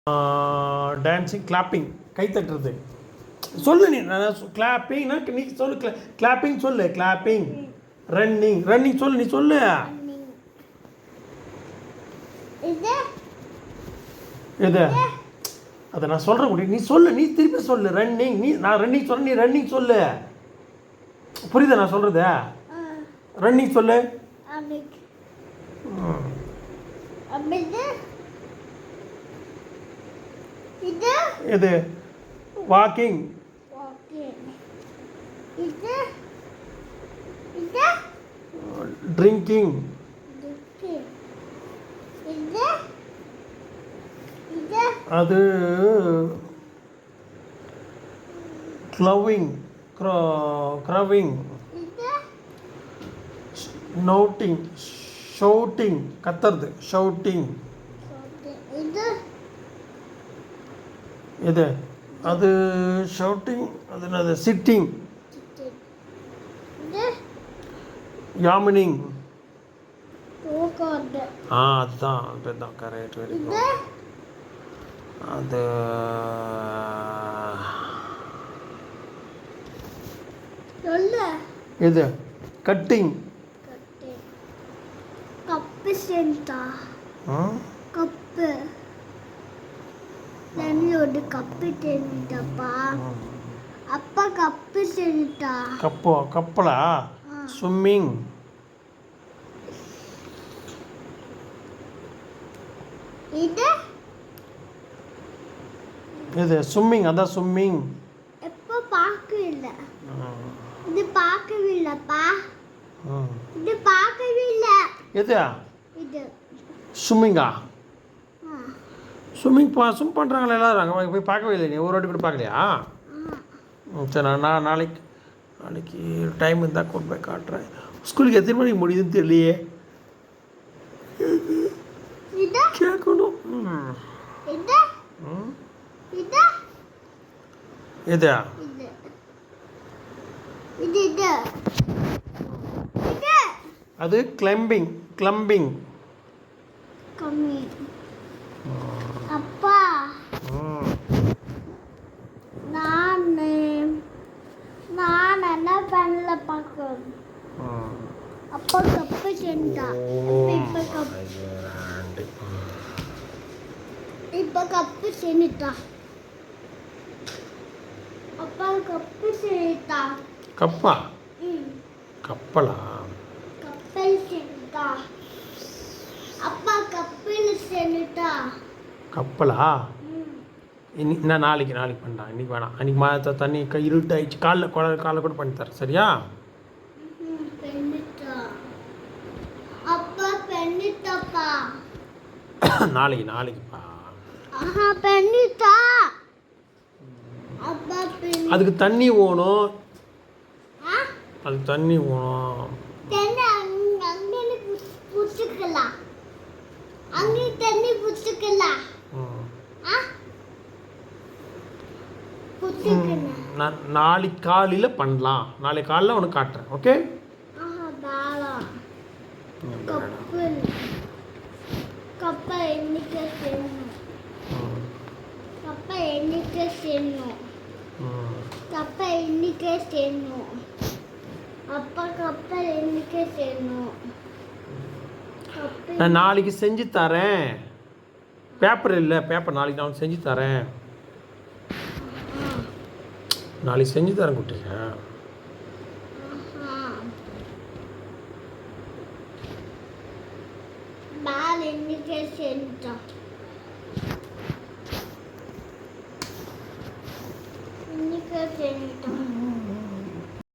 Dancing, clapping, கை தட்டுறது. சொல்லு நீ. கிளாப்பிங்னா நீ சொல்லு. கிளாப்பிங் சொல்லு. கிளாப்பிங். ரன்னிங். ரன்னிங் சொல்லு. நீ சொல்லு. எது அதை நான் சொல்கிறேன் முடியும். நீ சொல்லு. நீ திருப்பி சொல்லு. ரன்னிங். நான் ரன்னிங் சொல்ல, நீ ரன்னிங் சொல்லு. புரியுதா நான் சொல்கிறது? ரன்னிங் சொல்லு. இது வாக்கிங். ட்ரிங்கிங். அது க்ளவிங். க்ரவிங். நோட்டிங். ஷவுட்டிங். கத்துறது. ஷவுட்டிங். இது அது ஷவுட்டிங். அது என்னது? சிட்டிங். யாமினிங். அதுதான் அதுதான் கரெக்ட். Very good. அது இது கட்டிங். கப்பு சென்டா. கப்பு நன்னோட கப்பு சென்டப்பா. அப்பா கப்பு சென்டா. கப்பலா? ஸ்விம்மிங். இது ஸ்விம்மிங். அதான் ஸ்விம்மிங். எப்போ பார்க்கவில்லை. இது பார்க்கவில்லைப்பா. இது பார்க்கவில்லை. எது? இது ஸ்விம்மிங்கா? ஸ்விம்மிங் ஸ்விம் பண்ணுறாங்களே எல்லாரும். அங்கே போய் பார்க்கவே இல்லை. நீ ஒரு வாட்டி கூட பார்க்கலையா? சரி, நான் நாளைக்கு டைம் இருந்தால் கொண்டு போய் காட்டுறேன். ஸ்கூலுக்கு எத்தனை மணிக்கு முடியுதுன்னு தெரியலையே. கேட்கணும். எது? அது கிளம்பிங். கிளம்பிங். அப்பா நான் என்ன பண்ணல பார்க்க. அப்பா கப்பு சென்டா. இப்ப கப்பு சென்டா. அப்பா கப்பு சென்டா. கப்பா? கப்பலா? கப்பல் சென்டா. அப்பா கப்பல் சென்டா. கப்பலா? நான் நாளைக்கு பண்ணலாம். இன்றைக்கி வேணாம். அன்றைக்கி தண்ணி இருட்டாயிடுச்சு. காலைல கூட பண்ணி தரேன். சரியா? அப்பா பெண்ணிட்டாப்பா. நாளைக்குப்பா. பெண்ணிட்டா. அதுக்கு தண்ணி ஓணும். அதுக்கு தண்ணி ஓணும். அங்கே புடிச்சுக்கலாம். அங்கே தண்ணி புடிச்சுக்கலாம். நான் நாளைக்கு காலையில் பண்ணலாம். நாளைக்கு காலையில் உனக்கு காட்டுறேன். ஓகே? கப்பை எண்ணிக்கை செய்யணும். கப்பை எண்ணிக்கை செய்யணும். கப்பை எண்ணிக்கை செய்யணும். அப்பா கப்பை எண்ணிக்கை செய்யணும். நான் நாளைக்கு செஞ்சு தரேன். பேப்பர் இல்லை. பேப்பர் நாளைக்கு நான் செஞ்சு தரேன். நாளைக்கு செஞ்சு தரேன் குட்டிங்க. பால் எண்ணிக்கை செஞ்சோம்.